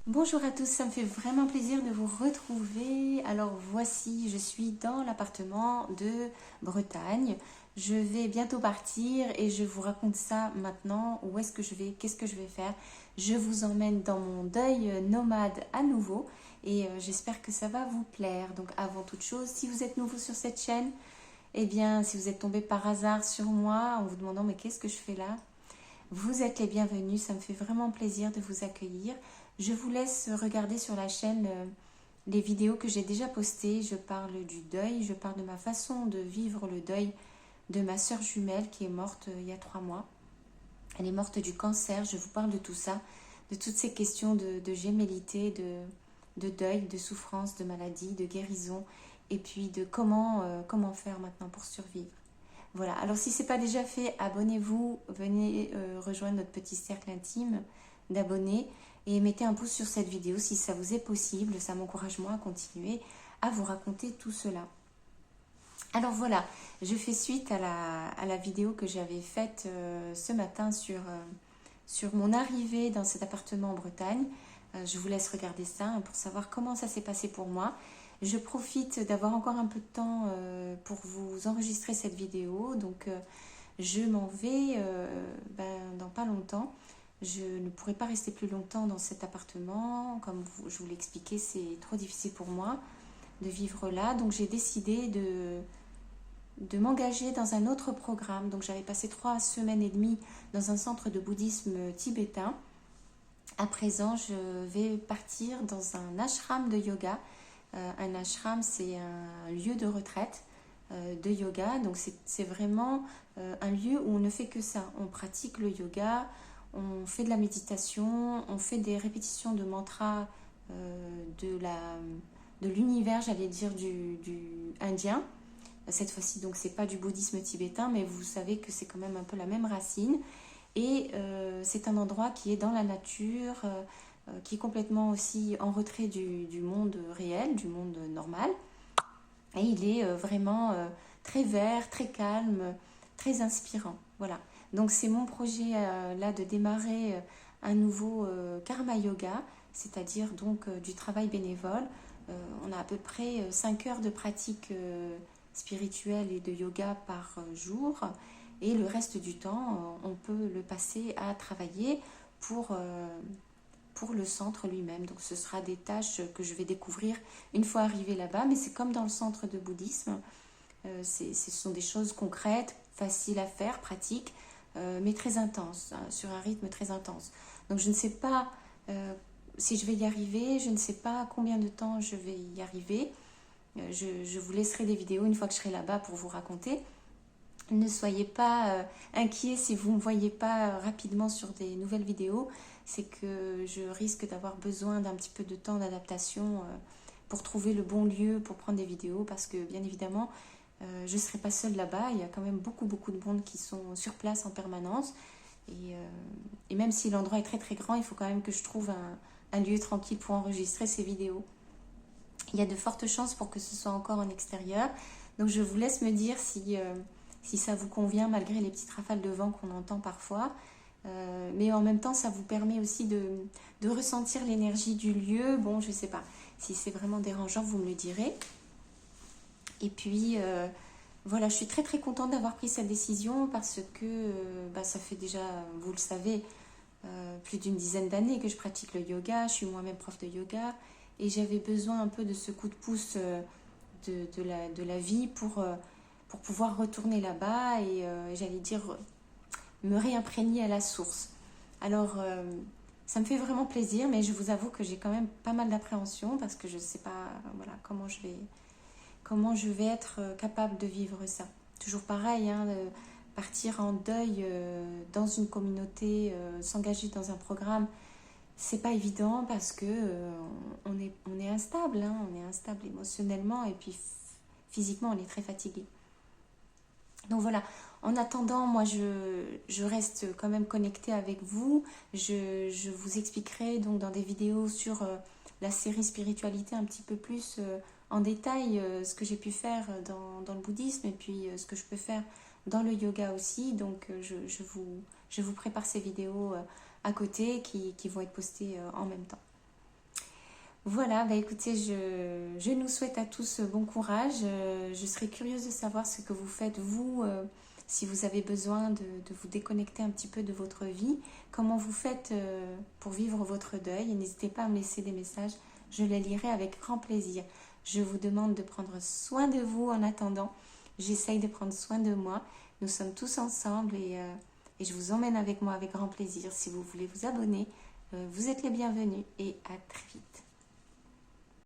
Bonjour à tous, ça me fait vraiment plaisir de vous retrouver. Alors voici, je suis dans l'appartement de Bretagne. Je vais bientôt partir et je vous raconte ça maintenant. Où est-ce que je vais? Qu'est-ce que je vais faire? Je vous emmène dans mon deuil nomade à nouveau et j'espère que ça va vous plaire. Donc avant toute chose, si vous êtes nouveau sur cette chaîne, eh bien si vous êtes tombé par hasard sur moi en vous demandant mais qu'est-ce que je fais là? Vous êtes les bienvenus, ça me fait vraiment plaisir de vous accueillir. Je vous laisse regarder sur la chaîne les vidéos que j'ai déjà postées. Je parle du deuil, je parle de ma façon de vivre le deuil de ma sœur jumelle qui est morte il y a 3 mois. Elle est morte du cancer, je vous parle de tout ça, de toutes ces questions de gémellité, de deuil, de souffrance, de maladie, de guérison, et puis de comment faire maintenant pour survivre. Voilà, alors si ce n'est pas déjà fait, abonnez-vous, venez rejoindre notre petit cercle intime d'abonnés et mettez un pouce sur cette vidéo si ça vous est possible, ça m'encourage moi à continuer à vous raconter tout cela. Alors voilà, je fais suite à la vidéo que j'avais faite ce matin sur mon arrivée dans cet appartement en Bretagne. Je vous laisse regarder ça hein, pour savoir comment ça s'est passé pour moi. Je profite d'avoir encore un peu de temps pour vous enregistrer cette vidéo. Donc je m'en vais dans pas longtemps. Je ne pourrai pas rester plus longtemps dans cet appartement. Comme je vous l'ai expliqué, c'est trop difficile pour moi de vivre là. Donc j'ai décidé de m'engager dans un autre programme. Donc j'avais passé 3 semaines et demie dans un centre de bouddhisme tibétain. À présent, je vais partir dans un ashram de yoga. Un ashram, c'est un lieu de retraite de yoga. Donc c'est vraiment un lieu où on ne fait que ça. On pratique le yoga, on fait de la méditation, on fait des répétitions de mantras de l'univers, j'allais dire, du indien. Cette fois-ci, donc, c'est pas du bouddhisme tibétain, mais vous savez que c'est quand même un peu la même racine. Et c'est un endroit qui est dans la nature, qui est complètement aussi en retrait du monde réel, du monde normal. Et il est vraiment très vert, très calme, très inspirant. Voilà. Donc c'est mon projet là de démarrer un nouveau karma yoga, c'est-à-dire donc du travail bénévole. On a à peu près 5 heures de pratique spirituelle et de yoga par jour. Et le reste du temps, on peut le passer à travailler pour le centre lui-même. Donc ce sera des tâches que je vais découvrir une fois arrivé là-bas, mais c'est comme dans le centre de bouddhisme. Ce sont des choses concrètes, faciles à faire, pratiques, mais très intenses, hein, sur un rythme très intense. Donc je ne sais pas si je vais y arriver, je ne sais pas combien de temps je vais y arriver. Je vous laisserai des vidéos une fois que je serai là-bas pour vous raconter. Ne soyez pas inquiets si vous ne me voyez pas rapidement sur des nouvelles vidéos. C'est que je risque d'avoir besoin d'un petit peu de temps d'adaptation pour trouver le bon lieu pour prendre des vidéos. Parce que bien évidemment, je ne serai pas seule là-bas. Il y a quand même beaucoup de monde qui sont sur place en permanence. Et même si l'endroit est très très grand, il faut quand même que je trouve un lieu tranquille pour enregistrer ces vidéos. Il y a de fortes chances pour que ce soit encore en extérieur. Donc je vous laisse me dire si ça vous convient malgré les petites rafales de vent qu'on entend parfois. Mais en même temps, ça vous permet aussi de ressentir l'énergie du lieu. Bon, je ne sais pas. Si c'est vraiment dérangeant, vous me le direz. Et puis, voilà, je suis très très contente d'avoir pris cette décision parce que ça fait déjà, vous le savez, plus d'une dizaine d'années que je pratique le yoga. Je suis moi-même prof de yoga. Et j'avais besoin un peu de ce coup de pouce de la vie pour pouvoir retourner là-bas et j'allais dire me réimprégner à la source. Alors ça me fait vraiment plaisir, mais je vous avoue que j'ai quand même pas mal d'appréhension parce que je ne sais pas voilà, comment je vais être capable de vivre ça. Toujours pareil, hein, partir en deuil dans une communauté, s'engager dans un programme, c'est pas évident parce que on est instable, hein, on est instable émotionnellement et puis physiquement on est très fatigué. Donc voilà, en attendant, moi je reste quand même connectée avec vous. Je vous expliquerai donc dans des vidéos sur la série spiritualité un petit peu plus en détail ce que j'ai pu faire dans le bouddhisme et puis ce que je peux faire dans le yoga aussi. Donc je vous prépare ces vidéos à côté qui vont être postées en même temps. Voilà, bah écoutez, je nous souhaite à tous bon courage. Je serais curieuse de savoir ce que vous faites, vous, si vous avez besoin de vous déconnecter un petit peu de votre vie. Comment vous faites pour vivre votre deuil. Et n'hésitez pas à me laisser des messages. Je les lirai avec grand plaisir. Je vous demande de prendre soin de vous en attendant. J'essaye de prendre soin de moi. Nous sommes tous ensemble et je vous emmène avec moi avec grand plaisir. Si vous voulez vous abonner, vous êtes les bienvenus et à très vite.